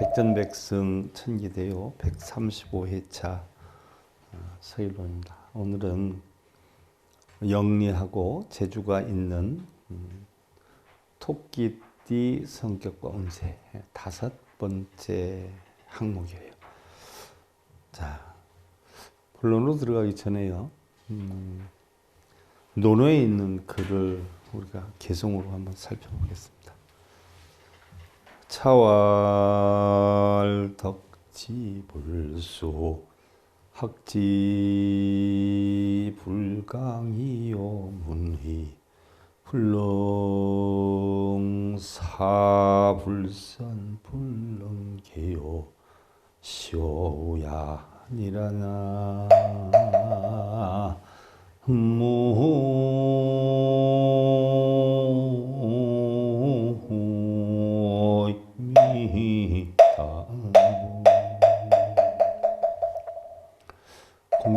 백전백승 천기대요 135회차 서일론입니다. 오늘은 영리하고 재주가 있는 토끼띠 성격과 운세 5번째 항목이에요. 자, 본론으로 들어가기 전에요. 논어에 있는 글을 우리가 개성으로 한번 살펴보겠습니다. 차왈 덕지 불수 학지 불강이요 문희 불능 사불선 불능계요 시오야 니라나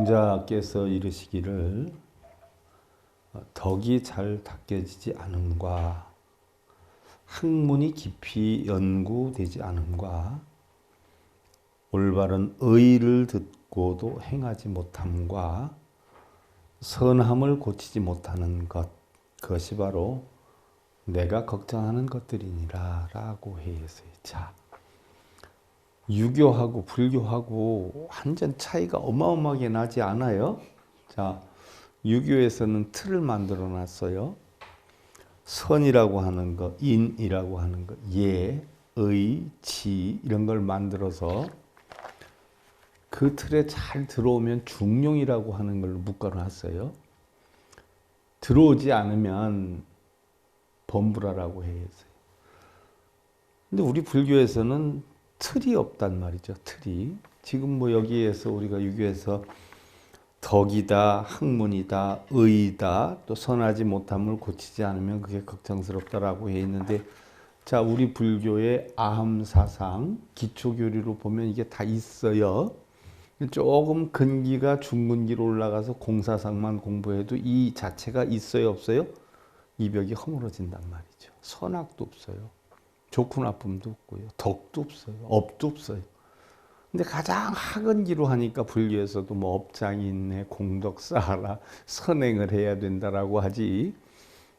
공자께서 이르시기를 덕이 잘 닦여지지 않음과 학문이 깊이 연구되지 않음과 올바른 의를 듣고도 행하지 못함과 선함을 고치지 못하는 것, 그것이 바로 내가 걱정하는 것들이니라 라고 해서 자, 유교하고 불교하고 완전 차이가 어마어마하게 나지 않아요? 자, 유교에서는 틀을 만들어 놨어요. 선이라고 하는 거, 인이라고 하는 거, 예, 의, 지 이런 걸 만들어서 그 틀에 잘 들어오면 중용이라고 하는 걸로 묶어놨어요. 들어오지 않으면 범불화라고 해요. 근데 우리 불교에서는 틀이 없단 말이죠. 틀이. 지금 뭐 여기에서 우리가 유교에서 덕이다, 학문이다, 의이다, 또 선하지 못함을 고치지 않으면 그게 걱정스럽다라고 해 있는데, 자, 우리 불교의 아함사상, 기초교리로 보면 이게 다 있어요. 조금 근기가 중근기로 올라가서 공사상만 공부해도 이 자체가 있어요, 없어요? 이 벽이 허물어진단 말이죠. 선악도 없어요. 좋고 나쁨도 없고요. 덕도 없어요. 업도 없어요. 근데 가장 하근기로 하니까 불교에서도 뭐 업장이 있네, 공덕 쌓아라, 선행을 해야 된다라고 하지,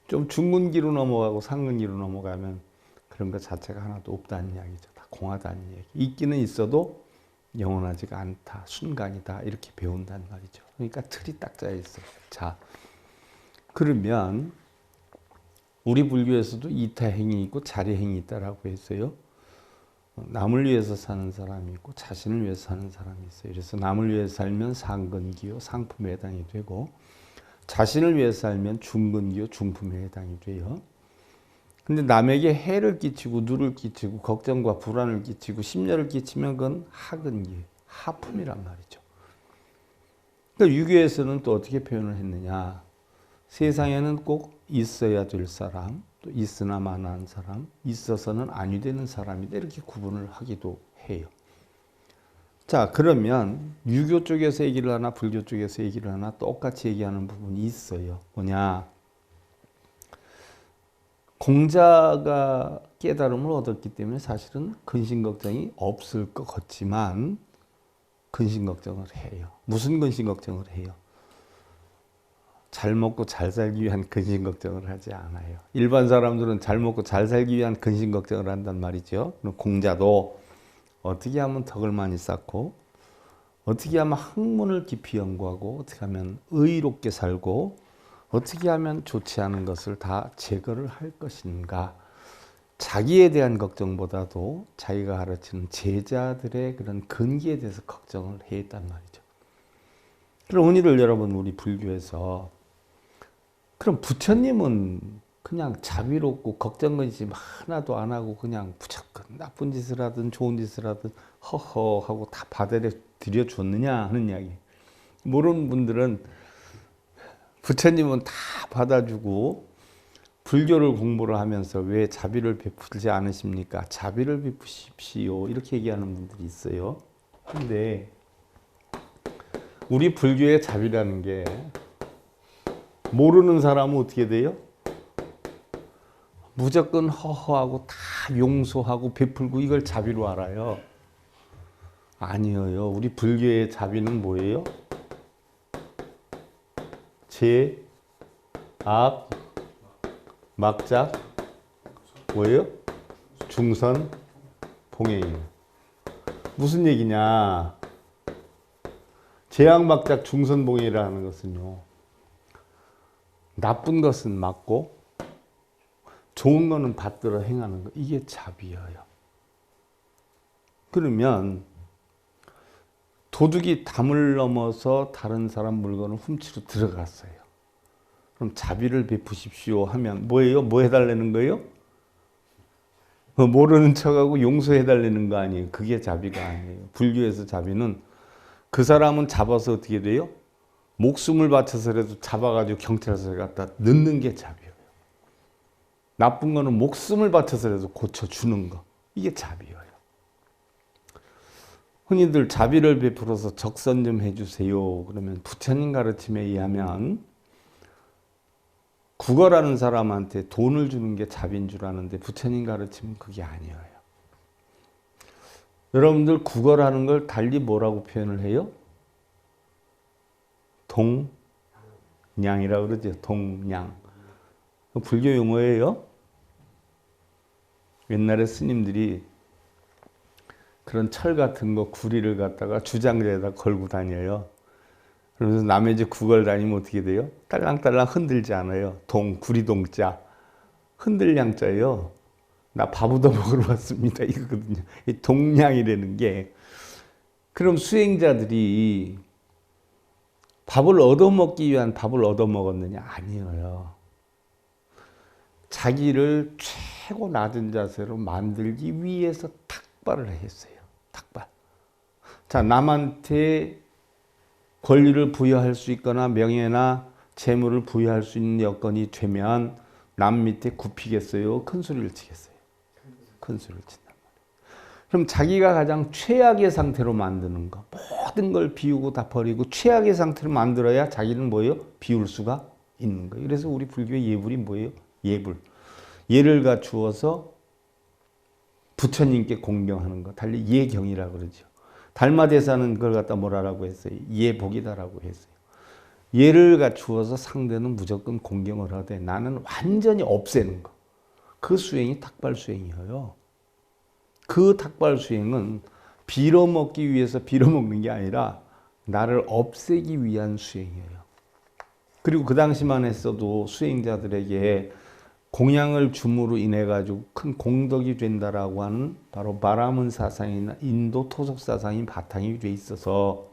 좀 중근기로 넘어가고 상근기로 넘어가면 그런 것 자체가 하나도 없다는 이야기죠. 다 공하다는 얘기. 있기는 있어도 영원하지가 않다, 순간이다 이렇게 배운단 말이죠. 그러니까 틀이 딱 짜여 있어요. 자, 그러면 우리 불교에서도 이타행이 있고 자리행이 있다라고 했어요. 남을 위해서 사는 사람이 있고 자신을 위해서 사는 사람이 있어요. 그래서 남을 위해서 살면 상근기요, 상품에 해당이 되고, 자신을 위해서 살면 중근기요, 중품에 해당이 돼요. 근데 남에게 해를 끼치고 누를 끼치고 걱정과 불안을 끼치고 심려를 끼치면 그건 하근기, 하품이란 말이죠. 그러니까 유교에서는 또 어떻게 표현을 했느냐. 세상에는 꼭 있어야 될 사람, 또 있으나 마나한 사람, 있어서는 아니 되는 사람이다 이렇게 구분을 하기도 해요. 자, 그러면 유교 쪽에서 얘기를 하나 불교 쪽에서 얘기를 하나 똑같이 얘기하는 부분이 있어요. 뭐냐? 공자가 깨달음을 얻었기 때문에 사실은 근심걱정이 없을 것 같지만 근심걱정을 해요. 무슨 근심걱정을 해요? 잘 먹고 잘 살기 위한 근심걱정을 하지 않아요. 일반 사람들은 잘 먹고 잘 살기 위한 근심걱정을 한단 말이죠. 그럼 공자도 어떻게 하면 덕을 많이 쌓고, 어떻게 하면 학문을 깊이 연구하고, 어떻게 하면 의롭게 살고, 어떻게 하면 좋지 않은 것을 다 제거를 할 것인가. 자기에 대한 걱정보다도 자기가 가르치는 제자들의 그런 근기에 대해서 걱정을 했단 말이죠. 그럼 은희를 여러분, 우리 불교에서 그럼 부처님은 그냥 자비롭고 걱정근심 하나도 안 하고 그냥 무조건 나쁜 짓을 하든 좋은 짓을 하든 허허 하고 다 받아들여 줬느냐 하는 이야기. 모르는 분들은 부처님은 다 받아주고 불교를 공부를 하면서 왜 자비를 베풀지 않으십니까? 자비를 베푸십시오 이렇게 얘기하는 분들이 있어요. 근데 우리 불교의 자비라는 게 모르는 사람은 어떻게 돼요? 무조건 허허하고 다 용서하고 베풀고 이걸 자비로 알아요? 아니에요. 우리 불교의 자비는 뭐예요? 제, 악, 막작, 뭐예요? 중선, 봉해예요. 무슨 얘기냐? 제약, 막작, 중선, 봉해라는 것은요. 나쁜 것은 막고 좋은 거는 받들어 행하는 거. 이게 자비예요. 그러면 도둑이 담을 넘어서 다른 사람 물건을 훔치러 들어갔어요. 그럼 자비를 베푸십시오 하면 뭐예요? 뭐 해달라는 거예요? 모르는 척하고 용서해달라는 거 아니에요. 그게 자비가 아니에요. 불교에서 자비는 그 사람은 잡아서 어떻게 돼요? 목숨을 바쳐서라도 잡아가지고 경찰서에 갖다 넣는 게 자비예요. 나쁜 거는 목숨을 바쳐서라도 고쳐주는 거. 이게 자비예요. 흔히들 자비를 베풀어서 적선 좀 해주세요. 그러면 부처님 가르침에 의하면 구걸하는 사람한테 돈을 주는 게 자비인 줄 아는데 부처님 가르침은 그게 아니에요. 여러분들 구걸하는 걸 달리 뭐라고 표현을 해요? 동냥이라고 그러죠. 동냥. 불교 용어예요. 옛날에 스님들이 그런 철 같은 거 구리를 갖다가 주장자에다 걸고 다녀요. 그러면서 남의 집 구걸 다니면 어떻게 돼요? 딸랑딸랑 흔들지 않아요. 구리동자. 흔들 양자예요. 나 밥 얻어 먹으러 왔습니다. 이거거든요. 이 동냥이라는 게. 그럼 수행자들이 밥을 얻어먹기 위한 밥을 얻어먹었느냐? 아니에요. 자기를 최고 낮은 자세로 만들기 위해서 탁발을 했어요. 탁발. 자, 남한테 권리를 부여할 수 있거나 명예나 재물을 부여할 수 있는 여건이 되면 남 밑에 굽히겠어요? 큰 소리를 치겠어요? 큰 소리를 친단 말이에요. 그럼 자기가 가장 최악의 상태로 만드는 거, 모든 걸 비우고 다 버리고 최악의 상태로 만들어야 자기는 뭐예요? 비울 수가 있는 거예요. 그래서 우리 불교의 예불이 뭐예요? 예불. 예를 갖추어서 부처님께 공경하는 거. 달리 예경이라고 그러죠. 달마대사는 그걸 갖다 뭐라고 했어요? 예복이다라고 했어요. 예를 갖추어서 상대는 무조건 공경을 하되 나는 완전히 없애는 거. 그 수행이 탁발 수행이에요. 그 탁발 수행은 빌어먹기 위해서 빌어먹는 게 아니라 나를 없애기 위한 수행이에요. 그리고 그 당시만 했어도 수행자들에게 공양을 줌으로 인해 가지고 큰 공덕이 된다라고 하는 바로 바라문 사상이나 인도 토속 사상이 바탕이 돼 있어서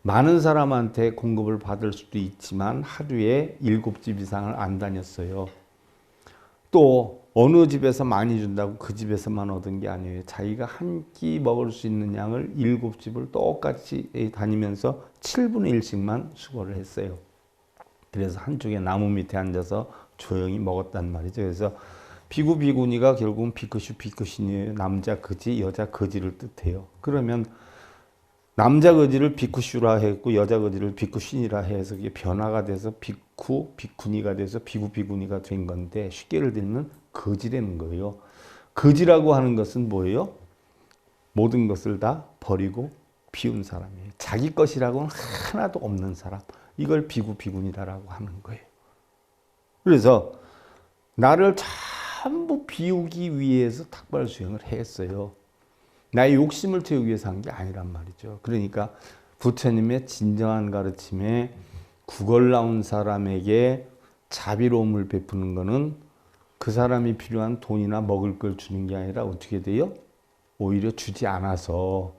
많은 사람한테 공급을 받을 수도 있지만 하루에 7집 이상을 안 다녔어요. 또 어느 집에서 많이 준다고 그 집에서만 얻은 게 아니에요. 자기가 한 끼 먹을 수 있는 양을 7집을 똑같이 다니면서 7분의 1씩만 수고를 했어요. 그래서 한쪽에 나무 밑에 앉아서 조용히 먹었단 말이죠. 그래서 비구 비구니가 결국은 비크슈 비크슈니예요. 남자 거지, 여자 거지를 뜻해요. 그러면 남자 거지를 비크슈라 했고 여자 거지를 비크슈니라 해서 이게 변화가 돼서 비쿠 비쿠니가 돼서 비구 비구니가 된 건데 쉽게 예를 들면 거지라는 거예요. 거지라고 하는 것은 뭐예요? 모든 것을 다 버리고 비운 사람이에요. 자기 것이라고는 하나도 없는 사람. 이걸 비구 비구니다라고 하는 거예요. 그래서 나를 전부 비우기 위해서 탁발 수행을 했어요. 나의 욕심을 태우기 위해서 한 게 아니란 말이죠. 그러니까 부처님의 진정한 가르침에 구걸 나온 사람에게 자비로움을 베푸는 것은 그 사람이 필요한 돈이나 먹을 걸 주는 게 아니라 어떻게 돼요? 오히려 주지 않아서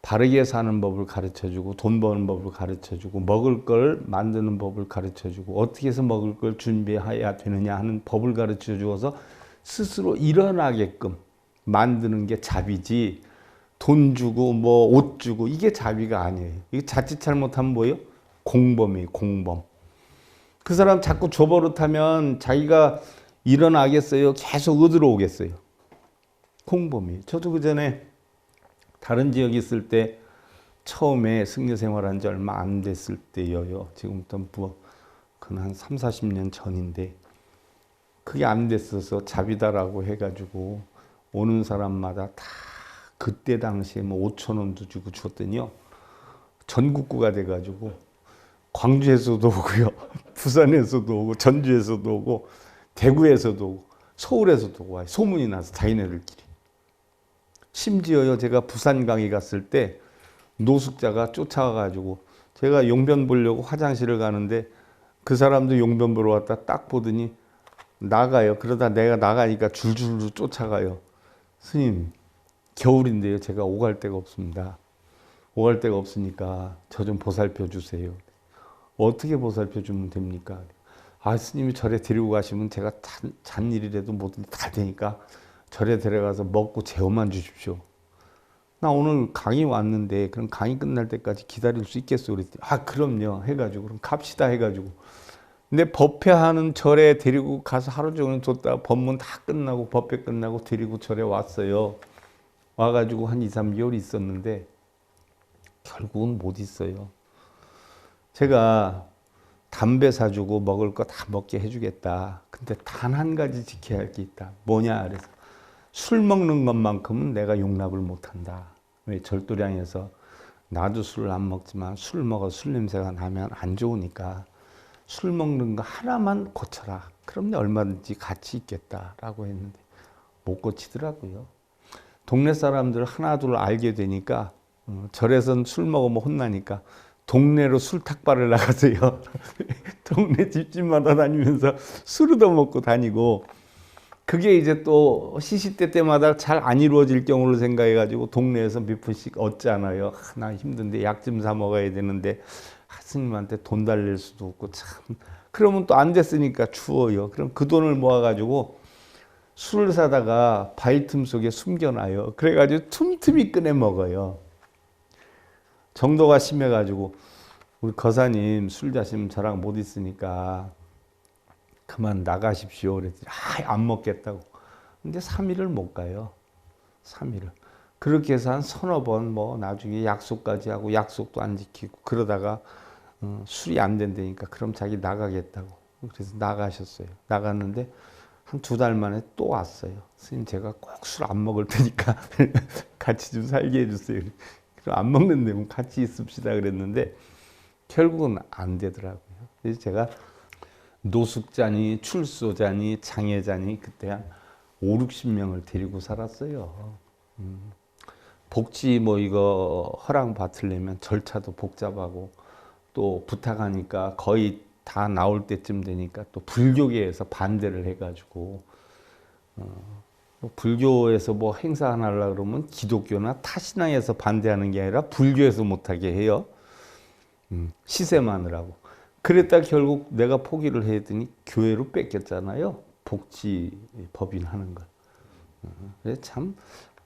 바르게 사는 법을 가르쳐주고 돈 버는 법을 가르쳐주고 먹을 걸 만드는 법을 가르쳐주고 어떻게 해서 먹을 걸 준비해야 되느냐 하는 법을 가르쳐주어서 스스로 일어나게끔 만드는 게 자비지 돈 주고 뭐 옷 주고 이게 자비가 아니에요. 이게 자칫 잘못하면 뭐예요? 공범이에요. 공범. 그 사람 자꾸 줘버릇하면 자기가 일어나겠어요? 계속 얻으러 오겠어요? 공범이에요. 저도 그 전에 다른 지역에 있을 때 처음에 승려 생활한 지 얼마 안 됐을 때여요. 지금부터 뭐 한 3, 40년 전인데 그게 안 됐어서 자비다라고 해가지고 오는 사람마다 다 그때 당시에 뭐 5천 원도 주고 줬더니요. 전국구가 돼가지고 광주에서도 오고요. 부산에서도 오고 전주에서도 오고 대구에서도 오고 서울에서도 와요. 소문이 나서 자기네들끼리. 심지어요 제가 부산 강의 갔을 때 노숙자가 쫓아와가지고 제가 용변 보려고 화장실을 가는데 그 사람도 용변 보러 왔다 딱 보더니 나가요. 그러다 내가 나가니까 줄줄줄 쫓아가요. 스님 겨울인데요 제가 오갈 데가 없습니다. 오갈 데가 없으니까 저 좀 보살펴 주세요. 어떻게 보살펴 주면 됩니까? 아 스님이 절에 데리고 가시면 제가 잔일이라도 뭐든지 다 되니까 절에 데려가서 먹고 재워만 주십시오. 나 오늘 강의 왔는데 그럼 강의 끝날 때까지 기다릴 수 있겠어? 그랬더니 아 그럼요 해가지고 그럼 갑시다 해가지고 근데 법회하는 절에 데리고 가서 하루 종일 뒀다가 법문 다 끝나고 법회 끝나고 데리고 절에 왔어요. 와가지고 한 2, 3개월 있었는데 결국은 못 있어요. 제가 담배 사주고 먹을 거 다 먹게 해주겠다. 근데 단 한 가지 지켜야 할 게 있다. 뭐냐 그래서 술 먹는 것만큼은 내가 용납을 못한다. 왜 절도량에서 나도 술을 안 먹지만 술 먹어 술 냄새가 나면 안 좋으니까 술 먹는 거 하나만 고쳐라. 그럼 얼마든지 같이 있겠다라고 했는데 못 고치더라고요. 동네 사람들 하나 둘 알게 되니까 절에선 술 먹으면 혼나니까 동네로 술 탁발을 나가세요. 동네 집집마다 다니면서 술을 더 먹고 다니고 그게 이제 또 시시때 때마다 잘 안 이루어질 경우를 생각해가지고 동네에서 몇 푼씩 얻잖아요. 나 힘든데 약 좀 사 먹어야 되는데 스님한테 돈 달랠 수도 없고 참 그러면 또 안 됐으니까 추워요. 그럼 그 돈을 모아가지고 술을 사다가 바위 틈 속에 숨겨놔요. 그래가지고 틈틈이 꺼내 먹어요. 정도가 심해가지고 우리 거사님 술 자시면 저랑 못 있으니까 그만 나가십시오. 그랬더니 안 먹겠다고. 근데 3일을 못 가요. 3일을. 그렇게 해서 한 서너 번 뭐 나중에 약속까지 하고 약속도 안 지키고 그러다가 술이 안 된다니까 그럼 자기 나가겠다고. 그래서 나가셨어요. 나갔는데 한 2달 만에 또 왔어요. 스님 제가 꼭 술 안 먹을 테니까 같이 좀 살게 해주세요. 그럼 안 먹는데 같이 있읍시다 그랬는데 결국은 안 되더라고요. 그래서 제가 노숙자니 출소자니 장애자니 그때 한 5, 60명을 데리고 살았어요. 복지 뭐 이거 허락 받으려면 절차도 복잡하고 또 부탁하니까 거의 다 나올 때쯤 되니까 또 불교계에서 반대를 해가지고 불교에서 뭐 행사 하나 하려고 그러면 기독교나 타신앙에서 반대하는 게 아니라 불교에서 못하게 해요. 시세마느라고. 그랬다 결국 내가 포기를 했더니 교회로 뺏겼잖아요. 복지 법인 하는 걸. 그래서 참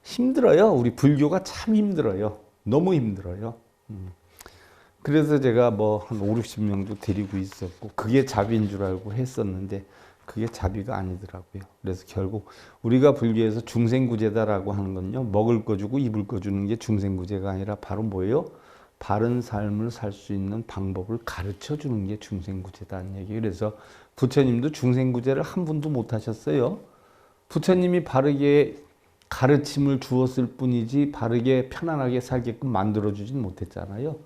힘들어요. 우리 불교가 참 힘들어요. 너무 힘들어요. 그래서 제가 뭐 한 5, 60명도 데리고 있었고 그게 자비인 줄 알고 했었는데 그게 자비가 아니더라고요. 그래서 결국 우리가 불교에서 중생구제다라고 하는 건요. 먹을 거 주고 입을 거 주는 게 중생구제가 아니라 바로 뭐예요? 바른 삶을 살 수 있는 방법을 가르쳐 주는 게 중생구제다는 얘기예요. 그래서 부처님도 중생구제를 한 분도 못 하셨어요. 부처님이 바르게 가르침을 주었을 뿐이지 바르게 편안하게 살게끔 만들어주진 못했잖아요.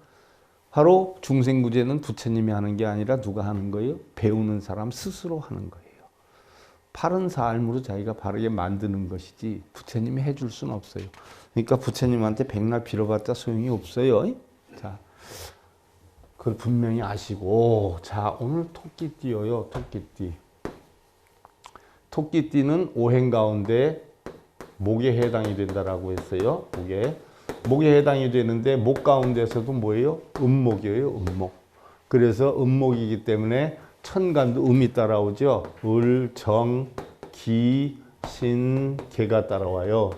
바로 중생구제는 부처님이 하는 게 아니라 누가 하는 거예요? 배우는 사람 스스로 하는 거예요. 바른 삶으로 자기가 바르게 만드는 것이지 부처님이 해줄 수는 없어요. 그러니까 부처님한테 백날 빌어봤자 소용이 없어요. 자, 그걸 분명히 아시고 자 오늘 토끼띠요. 토끼띠. 토끼띠는 오행 가운데 목에 해당이 된다라고 했어요. 목에 해당이 되는데 목 가운데서도 뭐예요? 음목이에요. 음목. 그래서 음목이기 때문에 천간도 음이 따라오죠. 을, 정, 기, 신, 개가 따라와요.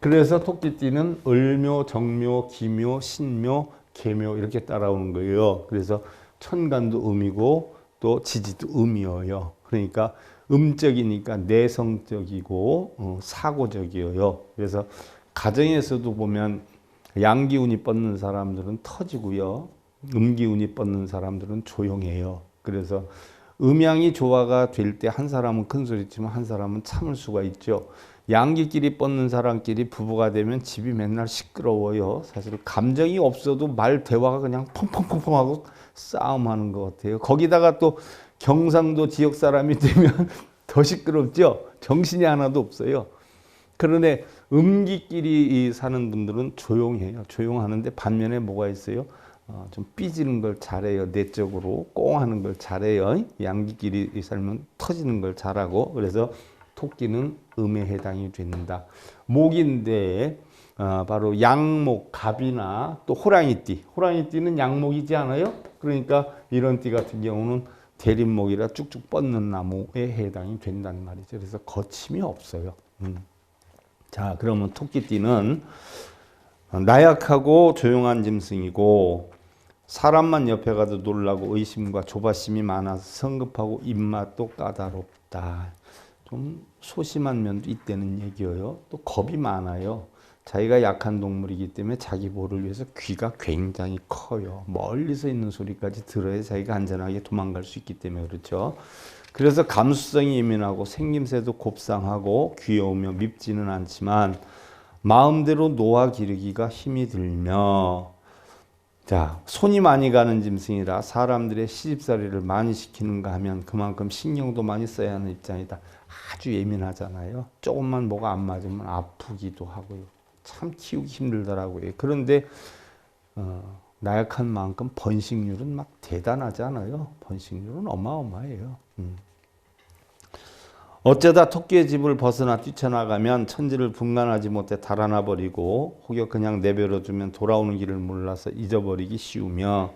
그래서 토끼띠는 을묘, 정묘, 기묘, 신묘, 계묘 이렇게 따라오는 거예요. 그래서 천간도 음이고 또 지지도 음이에요. 그러니까 음적이니까 내성적이고 사고적이에요. 그래서 가정에서도 보면 양기운이 뻗는 사람들은 터지고요. 음기운이 뻗는 사람들은 조용해요. 그래서 음양이 조화가 될 때 한 사람은 큰 소리 치면 한 사람은 참을 수가 있죠. 양귀끼리 뻗는 사람끼리 부부가 되면 집이 맨날 시끄러워요. 사실 감정이 없어도 말 대화가 그냥 펑펑펑펑 하고 싸움하는 것 같아요. 거기다가 또 경상도 지역 사람이 되면 더 시끄럽죠. 정신이 하나도 없어요. 그런데 음기끼리 사는 분들은 조용해요. 조용하는데 반면에 뭐가 있어요? 좀 삐지는 걸 잘해요. 내적으로 꽁 하는 걸 잘해요. 양기끼리 살면 터지는 걸 잘하고. 그래서 토끼는 음에 해당이 된다. 목인데 바로 양목, 갑이나 또 호랑이띠. 호랑이띠는 양목이지 않아요? 그러니까 이런 띠 같은 경우는 대립목이라 쭉쭉 뻗는 나무에 해당이 된단 말이죠. 그래서 거침이 없어요. 자, 그러면 토끼띠는 나약하고 조용한 짐승이고 사람만 옆에 가도 놀라고 의심과 조바심이 많아서 성급하고 입맛도 까다롭다. 좀 소심한 면도 있다는 얘기예요. 또 겁이 많아요. 자기가 약한 동물이기 때문에 자기 보호를 위해서 귀가 굉장히 커요. 멀리서 있는 소리까지 들어야 자기가 안전하게 도망갈 수 있기 때문에 그렇죠. 그래서 감수성이 예민하고 생김새도 곱상하고 귀여우며 밉지는 않지만 마음대로 놓아 기르기가 힘이 들며 자, 손이 많이 가는 짐승이라 사람들의 시집살이를 많이 시키는가 하면 그만큼 신경도 많이 써야 하는 입장이다. 아주 예민하잖아요. 조금만 뭐가 안 맞으면 아프기도 하고요. 참 키우기 힘들더라고요. 그런데 나약한 만큼 번식률은 막 대단하지 않아요. 번식률은 어마어마해요. 어쩌다 토끼의 집을 벗어나 뛰쳐나가면 천지를 분간하지 못해 달아나 버리고 혹여 그냥 내버려두면 돌아오는 길을 몰라서 잊어버리기 쉬우며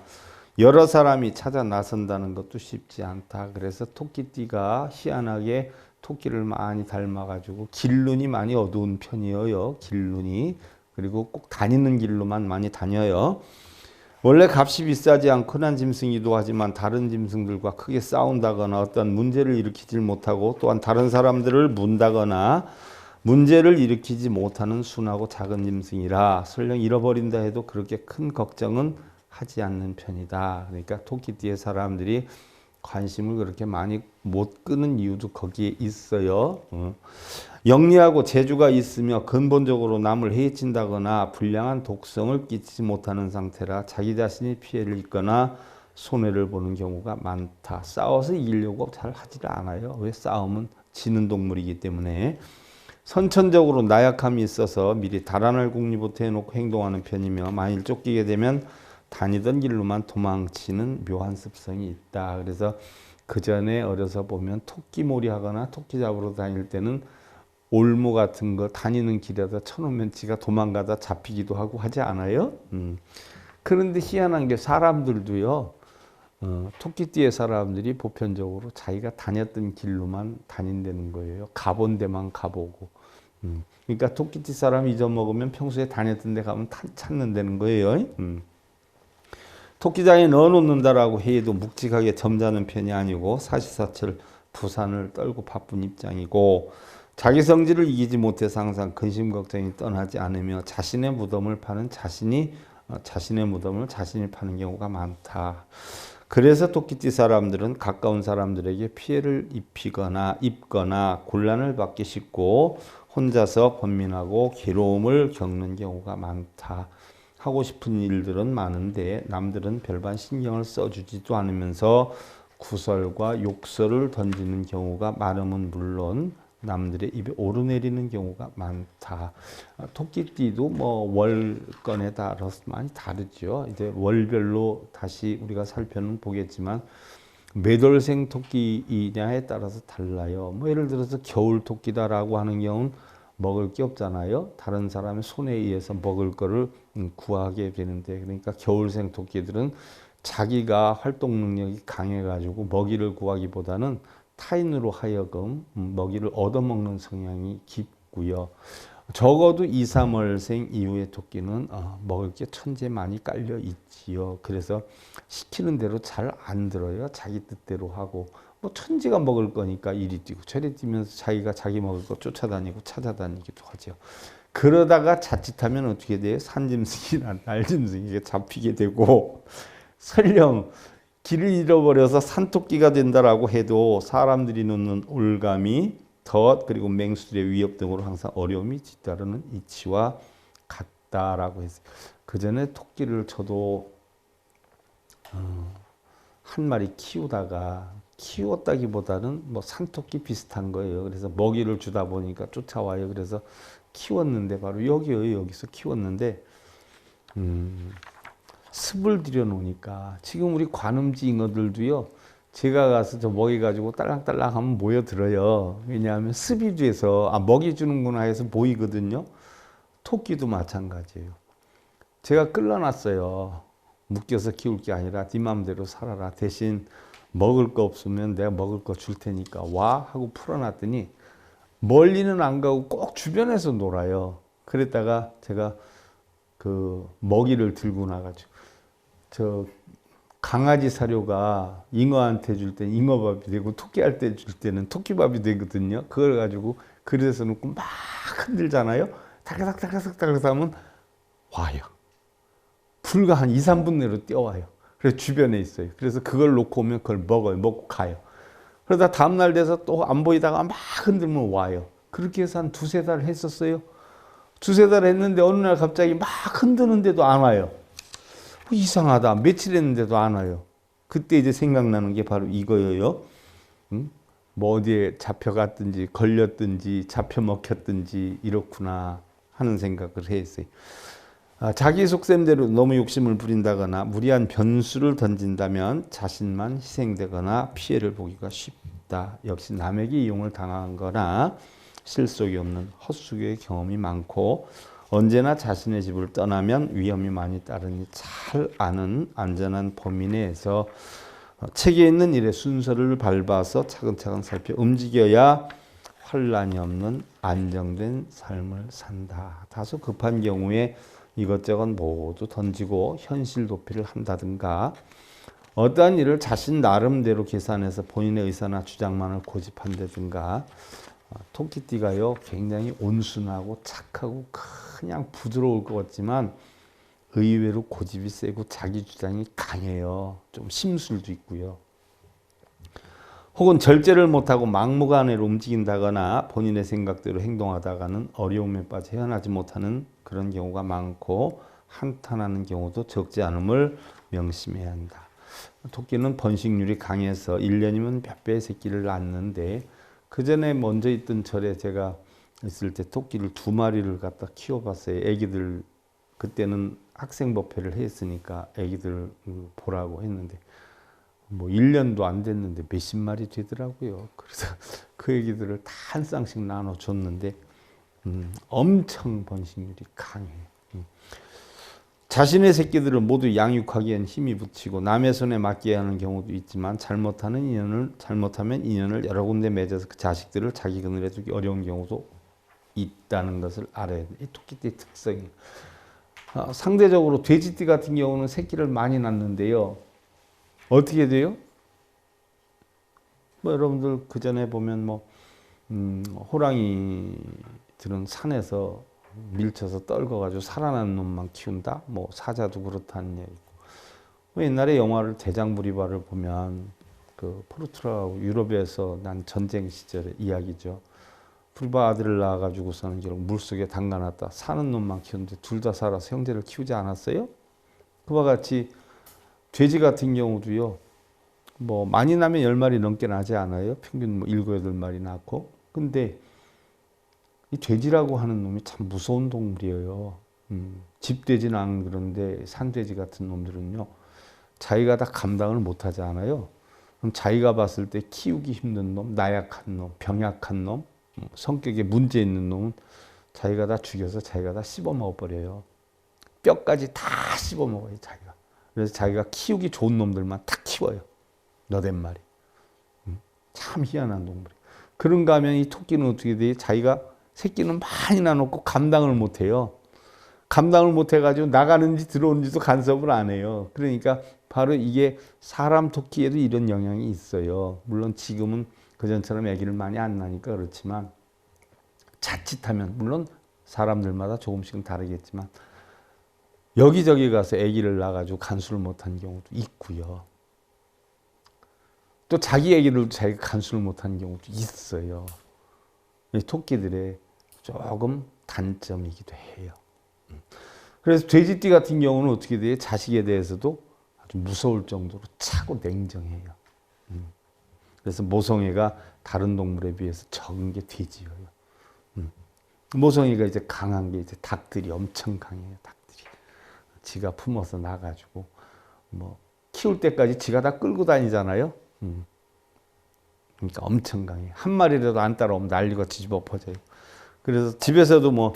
여러 사람이 찾아 나선다는 것도 쉽지 않다. 그래서 토끼띠가 희한하게 토끼를 많이 닮아가지고 길눈이 많이 어두운 편이에요. 길눈이. 그리고 꼭 다니는 길로만 많이 다녀요. 원래 값이 비싸지 않고 흔한 짐승이기도 하지만 다른 짐승들과 크게 싸운다거나 어떤 문제를 일으키질 못하고 또한 다른 사람들을 문다거나 문제를 일으키지 못하는 순하고 작은 짐승이라 설령 잃어버린다 해도 그렇게 큰 걱정은 하지 않는 편이다. 그러니까 토끼띠의 사람들이 관심을 그렇게 많이 못 끄는 이유도 거기에 있어요. 영리하고 재주가 있으며 근본적으로 남을 해친다거나 불량한 독성을 끼치지 못하는 상태라 자기 자신이 피해를 입거나 손해를 보는 경우가 많다. 싸워서 이기려고 잘 하질 않아요. 왜? 싸움은 지는 동물이기 때문에. 선천적으로 나약함이 있어서 미리 달아날 궁리부터 해놓고 행동하는 편이며 만일 쫓기게 되면 다니던 길로만 도망치는 묘한 습성이 있다. 그래서 그 전에 어려서 보면 토끼몰이 하거나 토끼 잡으러 다닐 때는 올무 같은 거 다니는 길에다 쳐놓으면 지가 도망가다 잡히기도 하고 하지 않아요? 그런데 희한한 게 사람들도요. 토끼띠의 사람들이 보편적으로 자기가 다녔던 길로만 다닌다는 거예요. 가본 데만 가보고. 그러니까 토끼띠 사람이 잊어먹으면 평소에 다녔던 데 가면 찾는다는 거예요. 토끼장에 넣어놓는다라고 해도 묵직하게 점잖은 편이 아니고 사시사철 부산을 떨고 바쁜 입장이고 자기 성질을 이기지 못해서 항상 근심 걱정이 떠나지 않으며 자신의 무덤을 자신의 무덤을 자신이 파는 경우가 많다. 그래서 토끼띠 사람들은 가까운 사람들에게 피해를 입거나 곤란을 받기 쉽고 혼자서 번민하고 괴로움을 겪는 경우가 많다. 하고 싶은 일들은 많은데 남들은 별반 신경을 써주지도 않으면서 구설과 욕설을 던지는 경우가 많으면 물론 남들의 입에 오르내리는 경우가 많다. 토끼띠도 뭐 월건에 따라서 많이 다르죠. 이제 월별로 다시 우리가 살펴는 보겠지만 매돌생 토끼이냐에 따라서 달라요. 뭐 예를 들어서 겨울 토끼다라고 하는 경우는 먹을 게 없잖아요. 다른 사람의 손에 의해서 먹을 거를 구하게 되는데 그러니까 겨울생 토끼들은 자기가 활동 능력이 강해가지고 먹이를 구하기보다는 타인으로 하여금 먹이를 얻어먹는 성향이 깊고요. 적어도 2, 3월생 이후의 토끼는 먹을 게 천재 많이 깔려 있지요. 그래서 시키는 대로 잘 안 들어요. 자기 뜻대로 하고 뭐 천지가 먹을 거니까 이리 뛰고 저리 뛰면서 자기가 자기 먹을 거 쫓아다니고 찾아다니기도 하죠. 그러다가 자칫하면 어떻게 돼요? 산짐승이나 날짐승에게 잡히게 되고 설령 길을 잃어버려서 산토끼가 된다라고 해도 사람들이 놓는 올가미, 덫, 그리고 맹수들의 위협 등으로 항상 어려움이 뒤따르는 이치와 같다라고 했어요. 그 전에 토끼를 저도 한 마리 키웠다기보다는 뭐 산토끼 비슷한 거예요. 그래서 먹이를 주다 보니까 쫓아와요. 그래서 키웠는데 바로 여기서 키웠는데 습을 들여 놓으니까 지금 우리 관음지 잉어들도요. 제가 가서 저 먹이 가지고 딸랑딸랑 하면 모여들어요. 왜냐하면 습이 돼서 먹이 주는구나 해서 보이거든요. 토끼도 마찬가지예요. 제가 끌어놨어요. 묶여서 키울 게 아니라 네 맘대로 살아라. 대신 먹을 거 없으면 내가 먹을 거 줄 테니까 와 하고 풀어놨더니 멀리는 안 가고 꼭 주변에서 놀아요. 그랬다가 제가 그 먹이를 들고 나가지고 저 강아지 사료가 잉어한테 줄 때는 잉어밥이 되고 토끼한테 줄 때는 토끼밥이 되거든요. 그걸 가지고 그릇에서 놓고 막 흔들잖아요. 다그닥다그닥다그닥 하면 와요. 불과 한 2, 3분 내로 뛰어와요. 그래서 주변에 있어요. 그래서 그걸 놓고 오면 그걸 먹어요. 먹고 가요. 그러다 다음날 돼서 또 안 보이다가 막 흔들면 와요. 그렇게 해서 한 두세 달 했었어요. 두세 달 했는데 어느 날 갑자기 막 흔드는데도 안 와요. 이상하다. 며칠 했는데도 안 와요. 그때 이제 생각나는 게 바로 이거예요. 응? 뭐 어디에 잡혀갔든지 걸렸든지 잡혀 먹혔든지 이렇구나 하는 생각을 했어요. 자기 속셈대로 너무 욕심을 부린다거나 무리한 변수를 던진다면 자신만 희생되거나 피해를 보기가 쉽다. 역시 남에게 이용을 당한 거나 실속이 없는 헛수고의 경험이 많고 언제나 자신의 집을 떠나면 위험이 많이 따르니 잘 아는 안전한 범위 내에서 책에 있는 일의 순서를 밟아서 차근차근 살펴 움직여야 환란이 없는 안정된 삶을 산다. 다소 급한 경우에 이것저것 모두 던지고 현실 도피를 한다든가 어떠한 일을 자신 나름대로 계산해서 본인의 의사나 주장만을 고집한다든가 토끼띠가요 굉장히 온순하고 착하고 그냥 부드러울 것 같지만 의외로 고집이 세고 자기 주장이 강해요. 좀 심술도 있고요. 혹은 절제를 못하고 막무가내로 움직인다거나 본인의 생각대로 행동하다가는 어려움에 빠져 헤어나지 못하는 그런 경우가 많고 한탄하는 경우도 적지 않음을 명심해야 한다. 토끼는 번식률이 강해서 1년이면 몇 배의 새끼를 낳는데 그 전에 먼저 있던 절에 제가 있을 때 토끼를 2마리를 갖다 키워봤어요. 애기들 그때는 학생법회를 했으니까 애기들 보라고 했는데 뭐 1년도 안 됐는데 몇십 마리 되더라고요. 그래서 그 애기들을 다 한 쌍씩 나눠줬는데 엄청 번식률이 강해요. 자신의 새끼들을 모두 양육하기엔 힘이 붙이고 남의 손에 맡겨야 하는 경우도 있지만 잘못하면 인연을 여러 군데 맺어서 그 자식들을 자기 그늘에 두기 어려운 경우도 있다는 것을 알아야 돼요. 이 토끼띠의 특성이에요. 상대적으로 돼지띠 같은 경우는 새끼를 많이 낳는데요. 어떻게 돼요? 뭐 여러분들 그 전에 보면 호랑이들은 산에서 밀쳐서 떨궈가지고 살아난 놈만 키운다. 뭐 사자도 그렇다는 얘기고. 옛날에 영화를 대장부리바를 보면 그 포르투갈하고 유럽에서 난 전쟁 시절의 이야기죠. 부리바 아들을 낳아가지고서는 결국 물속에 담가놨다. 사는 놈만 키우는데 둘 다 살아서 형제를 키우지 않았어요? 그와 같이 돼지 같은 경우도요. 뭐 많이 나면 10마리 넘게 나지 않아요? 평균 뭐 7, 8마리 낳고. 근데 이 돼지라고 하는 놈이 참 무서운 동물이에요. 집돼지는 안 그런데 산돼지 같은 놈들은요. 자기가 다 감당을 못하지 않아요. 그럼 자기가 봤을 때 키우기 힘든 놈, 나약한 놈, 병약한 놈, 성격에 문제 있는 놈은 자기가 다 죽여서 자기가 다 씹어먹어버려요. 뼈까지 다 씹어먹어요, 자기가. 그래서 자기가 키우기 좋은 놈들만 다 키워요. 너댓 마리. 참 희한한 동물이에요. 그런가 하면 이 토끼는 어떻게 돼? 자기가 새끼는 많이 나놓고 감당을 못해요. 감당을 못해가지고 나가는지 들어오는지도 간섭을 안 해요. 그러니까 바로 이게 사람 토끼에도 이런 영향이 있어요. 물론 지금은 그전처럼 아기를 많이 안 낳으니까 그렇지만 자칫하면 물론 사람들마다 조금씩은 다르겠지만 여기저기 가서 아기를 낳아가지고 간수를 못한 경우도 있고요. 또 자기 얘기를 자기가 간수를 못하는 경우도 있어요. 이 토끼들의 조금 단점이기도 해요. 그래서 돼지띠 같은 경우는 어떻게 돼요? 자식에 대해서도 아주 무서울 정도로 차고 냉정해요. 그래서 모성애가 다른 동물에 비해서 적은 게 돼지예요. 모성애가 이제 강한 게 이제 닭들이 엄청 강해요. 닭들이 지가 품어서 나가지고 뭐 키울 때까지 지가 다 끌고 다니잖아요. 그러니까 엄청 강해. 한 마리라도 안 따라오면 난리가 뒤집어 퍼져요. 그래서 집에서도 뭐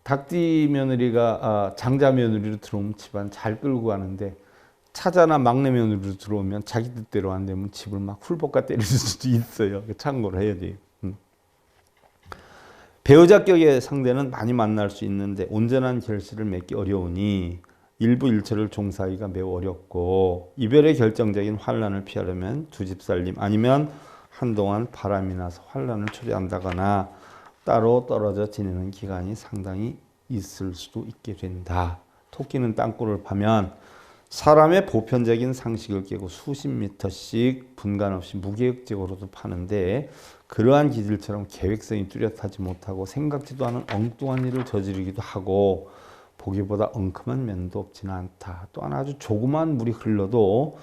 닭띠 며느리가 장자 며느리로 들어오면 집안 잘 끌고 가는데 차자나 막내 며느리로 들어오면 자기 뜻대로 안 되면 집을 막 훌볶아 때릴 수도 있어요. 참고로 해야 돼요. 배우자격의 상대는 많이 만날 수 있는데 온전한 결실을 맺기 어려우니 일부 일처를 종사하기가 매우 어렵고 이별의 결정적인 환란을 피하려면 두 집 살림 아니면 한동안 바람이 나서 환란을 초래한다거나 따로 떨어져 지내는 기간이 상당히 있을 수도 있게 된다. 토끼는 땅굴을 파면 사람의 보편적인 상식을 깨고 수십 미터씩 분간 없이 무계획적으로도 파는데 그러한 기질처럼 계획성이 뚜렷하지 못하고 생각지도 않은 엉뚱한 일을 저지르기도 하고 보기보다 엉큼한 면도 없지는 않다. 또한 아주 조그만 물이 흘러도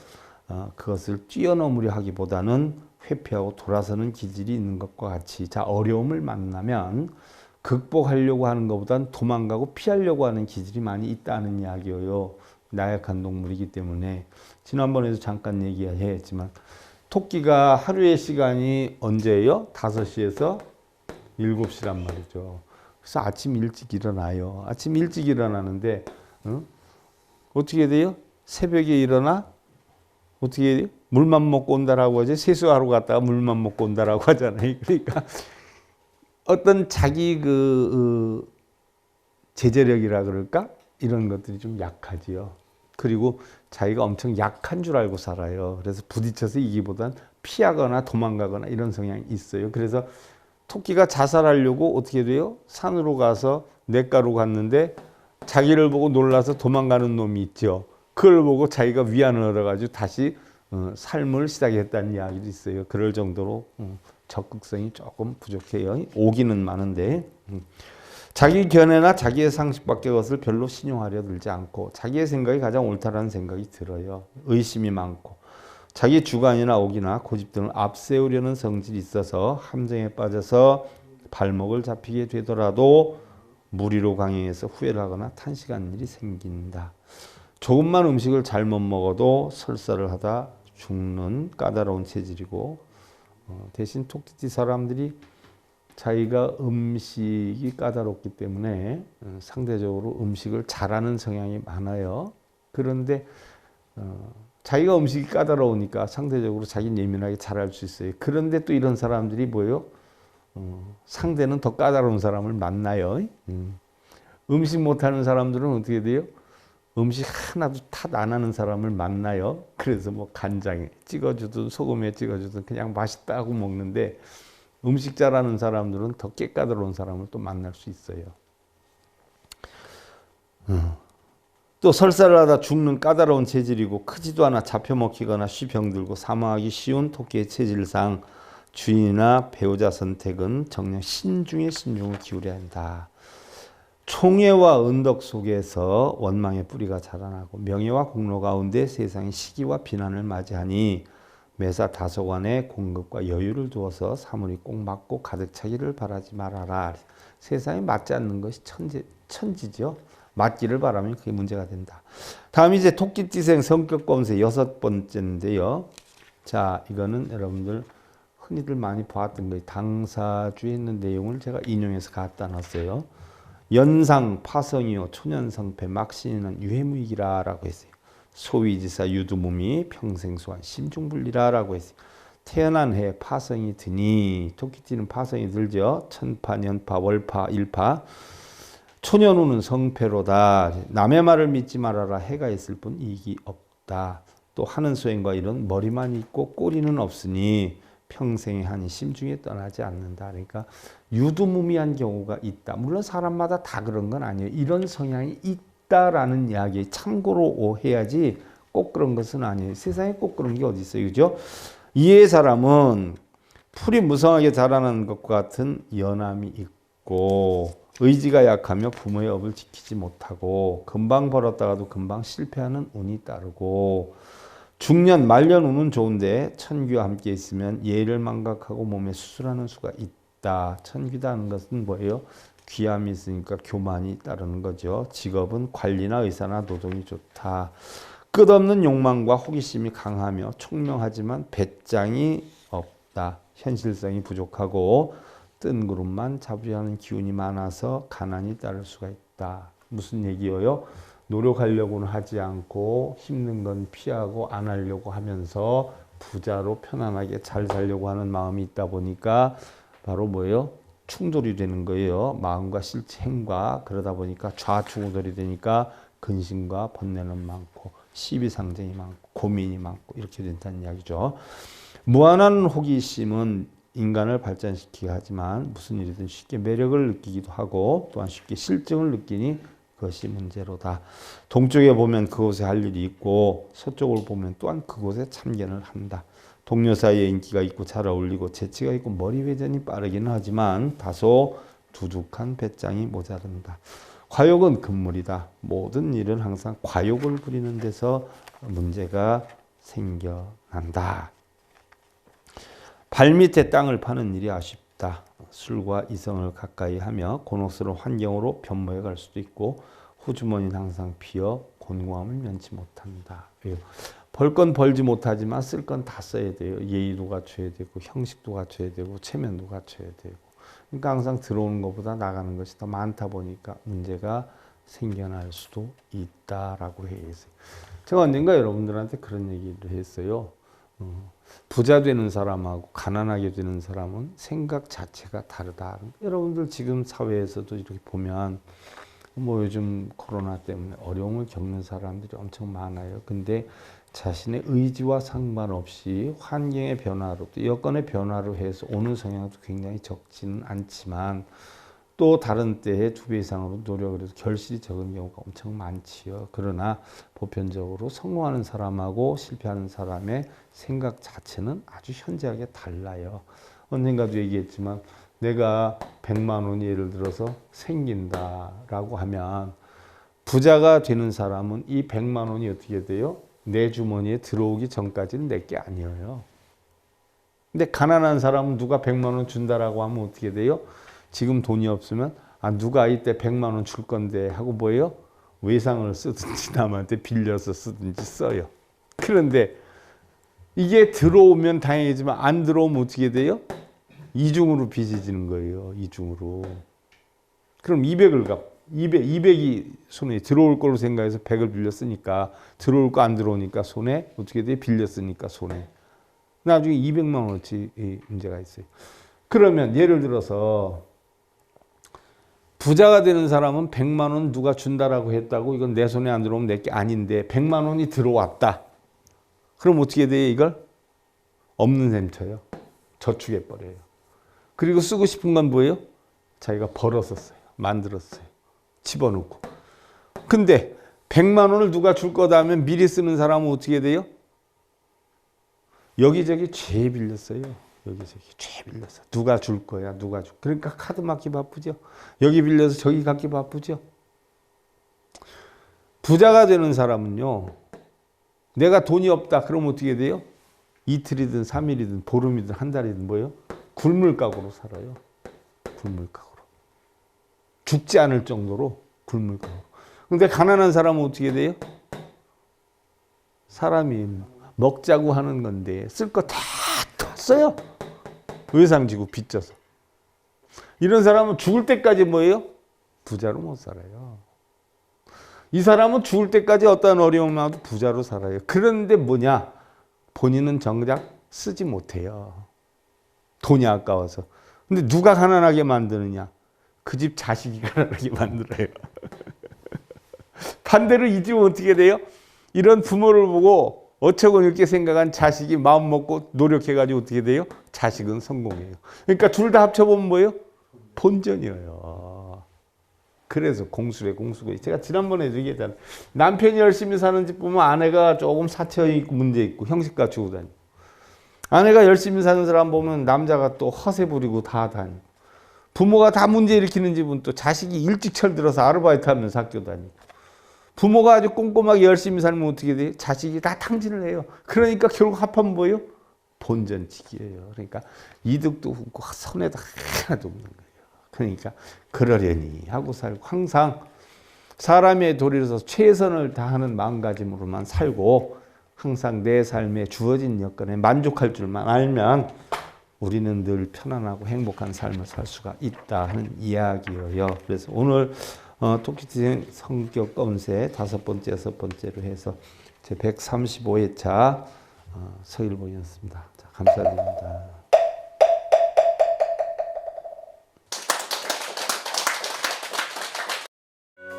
그것을 뛰어넘으려 하기보다는 회피하고 돌아서는 기질이 있는 것과 같이 자 어려움을 만나면 극복하려고 하는 것보다는 도망가고 피하려고 하는 기질이 많이 있다는 이야기예요. 나약한 동물이기 때문에 지난번에도 잠깐 얘기했지만 토끼가 하루의 시간이 언제예요? 5시에서 7시란 말이죠. 그래서 아침 일찍 일어나요. 아침 일찍 일어나는데 어떻게 돼요? 새벽에 일어나? 어떻게 돼요? 물만 먹고 온다라고 하지. 세수하러 갔다가 물만 먹고 온다라고 하잖아요. 그러니까 어떤 자기 제재력이라 그럴까? 이런 것들이 좀 약하지요. 그리고 자기가 엄청 약한 줄 알고 살아요. 그래서 부딪혀서 이기보단 피하거나 도망가거나 이런 성향이 있어요. 그래서 토끼가 자살하려고 어떻게 돼요? 산으로 가서 냇가로 갔는데 자기를 보고 놀라서 도망가는 놈이 있죠. 그걸 보고 자기가 위안을 얻어가지고 다시 삶을 시작했다는 이야기도 있어요. 그럴 정도로 적극성이 조금 부족해요. 오기는 많은데 자기 견해나 자기의 상식밖의 것을 별로 신용하려 들지 않고 자기의 생각이 가장 옳다라는 생각이 들어요. 의심이 많고 자기 주관이나 오기나 고집 등을 앞세우려는 성질이 있어서 함정에 빠져서 발목을 잡히게 되더라도 무리로 강행해서 후회를 하거나 탄식하는 일이 생긴다. 조금만 음식을 잘못 먹어도 설사를 하다 죽는 까다로운 체질이고 대신 토끼띠 사람들이 자기가 음식이 까다롭기 때문에 상대적으로 음식을 잘하는 성향이 많아요. 그런데 자기가 음식이 까다로우니까 상대적으로 자기는 예민하게 잘할 수 있어요. 그런데 또 이런 사람들이 뭐예요? 상대는 더 까다로운 사람을 만나요. 음식 못하는 사람들은 어떻게 돼요? 음식 하나도 탓 안 하는 사람을 만나요. 그래서 뭐 간장에 찍어주든 소금에 찍어주든 그냥 맛있다고 먹는데 음식 잘하는 사람들은 더 깨까다로운 사람을 또 만날 수 있어요. 또 설사를 하다 죽는 까다로운 체질이고 크지도 않아 잡혀먹히거나 쉬병들고 사망하기 쉬운 토끼의 체질상 주인이나 배우자 선택은 정녕 신중에 신중을 기울여야 한다. 총애와 은덕 속에서 원망의 뿌리가 자라나고 명예와 공로 가운데 세상의 시기와 비난을 맞이하니 매사 다소간에 공급과 여유를 두어서 사물이 꼭 맞고 가득 차기를 바라지 말아라. 세상에 맞지 않는 것이 천지죠. 맞기를 바라면 그게 문제가 된다. 다음 이제 토끼띠생 성격 검색 6번째인데요. 자, 이거는 여러분들 흔히들 많이 보았던 거예요. 당사주에 있는 내용을 제가 인용해서 갖다 놨어요. 연상 파성이요 초년성패 막신이는 유해무익이라라고 했어요. 소위지사 유두무미 평생수한 심중불리라라고 했어요. 태어난 해 파성이 드니 토끼띠는 파성이 들죠. 천파, 년파, 월파, 일파. 초년후는 성패로다. 남의 말을 믿지 말아라. 해가 있을 뿐 이익이 없다. 또 하는 수행과 일은 머리만 있고 꼬리는 없으니 평생의 한이 심중에 떠나지 않는다. 그러니까 유두무미한 경우가 있다. 물론 사람마다 다 그런 건 아니에요. 이런 성향이 있다라는 이야기 참고로 해야지 꼭 그런 것은 아니에요. 세상에 꼭 그런 게 어디 있어요. 그죠? 이의 사람은 풀이 무성하게 자라는 것과 같은 연함이 있고 의지가 약하며 부모의 업을 지키지 못하고 금방 벌었다가도 금방 실패하는 운이 따르고 중년 말년 운은 좋은데 천귀와 함께 있으면 예를 망각하고 몸에 수술하는 수가 있다. 천귀다는 것은 뭐예요? 귀함이 있으니까 교만이 따르는 거죠. 직업은 관리나 의사나 노동이 좋다. 끝없는 욕망과 호기심이 강하며 총명하지만 배짱이 없다. 현실성이 부족하고 뜬구름만 잡으려는 기운이 많아서 가난이 따를 수가 있다. 무슨 얘기예요? 노력하려고는 하지 않고 힘든 건 피하고 안 하려고 하면서 부자로 편안하게 잘 살려고 하는 마음이 있다 보니까 바로 뭐예요? 충돌이 되는 거예요. 마음과 실체 행과. 그러다 보니까 좌충우돌이 되니까 근심과 번뇌는 많고 시비상정이 많고 고민이 많고 이렇게 된다는 이야기죠. 무한한 호기심은 인간을 발전시키게 하지만 무슨 일이든 쉽게 매력을 느끼기도 하고 또한 쉽게 실증을 느끼니 그것이 문제로다. 동쪽에 보면 그곳에 할 일이 있고 서쪽을 보면 또한 그곳에 참견을 한다. 동료 사이에 인기가 있고 잘 어울리고 재치가 있고 머리 회전이 빠르기는 하지만 다소 두둑한 배짱이 모자른다. 과욕은 금물이다. 모든 일은 항상 과욕을 부리는 데서 문제가 생겨난다. 발밑에 땅을 파는 일이 아쉽다. 술과 이성을 가까이 하며 곤혹스러운 환경으로 변모해 갈 수도 있고 호주머니는 항상 비어 곤고함을 면치 못한다. 벌 건 벌지 못하지만 쓸 건 다 써야 돼요. 예의도 갖춰야 되고 형식도 갖춰야 되고 체면도 갖춰야 되고. 그러니까 항상 들어오는 것보다 나가는 것이 더 많다 보니까 문제가 생겨날 수도 있다라고 해요. 제가 언젠가 여러분들한테 그런 얘기를 했어요. 부자 되는 사람하고 가난하게 되는 사람은 생각 자체가 다르다. 여러분들 지금 사회에서도 이렇게 보면 뭐 요즘 코로나 때문에 어려움을 겪는 사람들이 엄청 많아요. 근데 자신의 의지와 상관없이 환경의 변화로 또 여건의 변화로 해서 오는 성향도 굉장히 적지는 않지만 또 다른 때에 2배 이상으로 노력을 해서 결실이 적은 경우가 엄청 많지요. 그러나 보편적으로 성공하는 사람하고 실패하는 사람의 생각 자체는 아주 현저하게 달라요. 언젠가도 얘기했지만 내가 100만 원이 예를 들어서 생긴다라고 하면 부자가 되는 사람은 이 100만 원이 어떻게 돼요? 내 주머니에 들어오기 전까지는 내 게 아니에요. 근데 가난한 사람은 누가 100만 원 준다라고 하면 어떻게 돼요? 지금 돈이 없으면 누가 이때 100만 원 줄 건데 하고 뭐예요? 외상을 쓰든지 남한테 빌려서 쓰든지 써요. 그런데 이게 들어오면 다행이지만 안 들어오면 어떻게 돼요? 이중으로 빚이 지는 거예요. 이중으로. 그럼 200을 갚. 200이 손에 들어올 걸로 생각해서 100을 빌렸으니까 들어올 거 안 들어오니까 손해. 어떻게 돼? 빌렸으니까 손해. 나중에 200만 원어치 문제가 있어요. 그러면 예를 들어서 부자가 되는 사람은 100만 원 누가 준다라고 했다고 이건 내 손에 안 들어오면 내 게 아닌데 100만 원이 들어왔다. 그럼 어떻게 돼요? 이걸? 없는 셈 쳐요. 저축해 버려요. 그리고 쓰고 싶은 건 뭐예요? 자기가 벌어서 써요. 만들었어요. 집어넣고. 근데 100만 원을 누가 줄 거다 하면 미리 쓰는 사람은 어떻게 돼요? 여기저기 죄 빌렸어요. 여기저기 죄 빌렸어. 누가 줄 거야? 누가 줄? 그러니까 카드 막기 바쁘죠. 여기 빌려서 저기 갖기 바쁘죠. 부자가 되는 사람은요. 내가 돈이 없다. 그럼 어떻게 돼요? 이틀이든 3일이든 보름이든 한 달이든 뭐예요? 굴물가구로 살아요. 굴물가구로. 죽지 않을 정도로 굴물가구. 근데 가난한 사람은 어떻게 돼요? 사람이 먹자고 하는 건데 쓸 거 다 써요. 외상지고 빚져서. 이런 사람은 죽을 때까지 뭐예요? 부자로 못 살아요. 이 사람은 죽을 때까지 어떤 어려움을 와도 부자로 살아요. 그런데 뭐냐? 본인은 정작 쓰지 못해요. 돈이 아까워서. 근데 누가 가난하게 만드느냐? 그 집 자식이 가난하게 만들어요. 반대로 이 집은 어떻게 돼요? 이런 부모를 보고 어처구니 없게 생각한 자식이 마음 먹고 노력해가지고 어떻게 돼요? 자식은 성공해요. 그러니까 둘 다 합쳐보면 뭐예요? 본전이에요. 그래서 공수래 공수가. 제가 지난번에 얘기했잖아요. 남편이 열심히 사는 집 보면 아내가 조금 사채 있고 문제 있고 형식 갖추고 다니고. 아내가 열심히 사는 사람 보면 남자가 또 허세 부리고 다 다니고, 부모가 다 문제 일으키는 집은 또 자식이 일찍 철들어서 아르바이트 하면서 학교 다니고, 부모가 아주 꼼꼼하게 열심히 살면 어떻게 돼요? 자식이 다 탕진을 해요. 그러니까 결국 합하면 뭐예요? 본전치기예요. 그러니까 이득도 없고 손해도 하나도 없는 거예요. 그러니까 그러려니 하고 살고, 항상 사람의 도리로서 최선을 다하는 마음가짐으로만 살고, 항상 내 삶에 주어진 여건에 만족할 줄만 알면 우리는 늘 편안하고 행복한 삶을 살 수가 있다 하는 이야기예요. 그래서 오늘 토끼 성격 검색 5번째, 6번째로 해서 제 135회차 서일봉이었습니다. 자, 감사드립니다.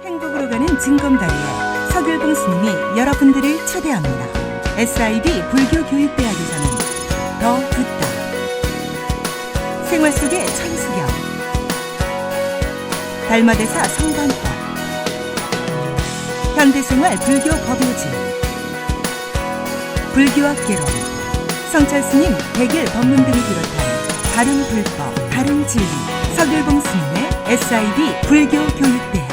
행복으로 가는 징검다리에 서길봉 스님이 여러분들을 초대합니다. SIB 불교교육대학에서는 더 듣다, 생활 속의 천수경, 달마대사 성관법, 현대생활 불교 법요지, 불교학 개론, 성찰스님 백일 법문 등을 비롯한 다른 불법, 다른 진리, 서길봉 스님의 SIB 불교교육대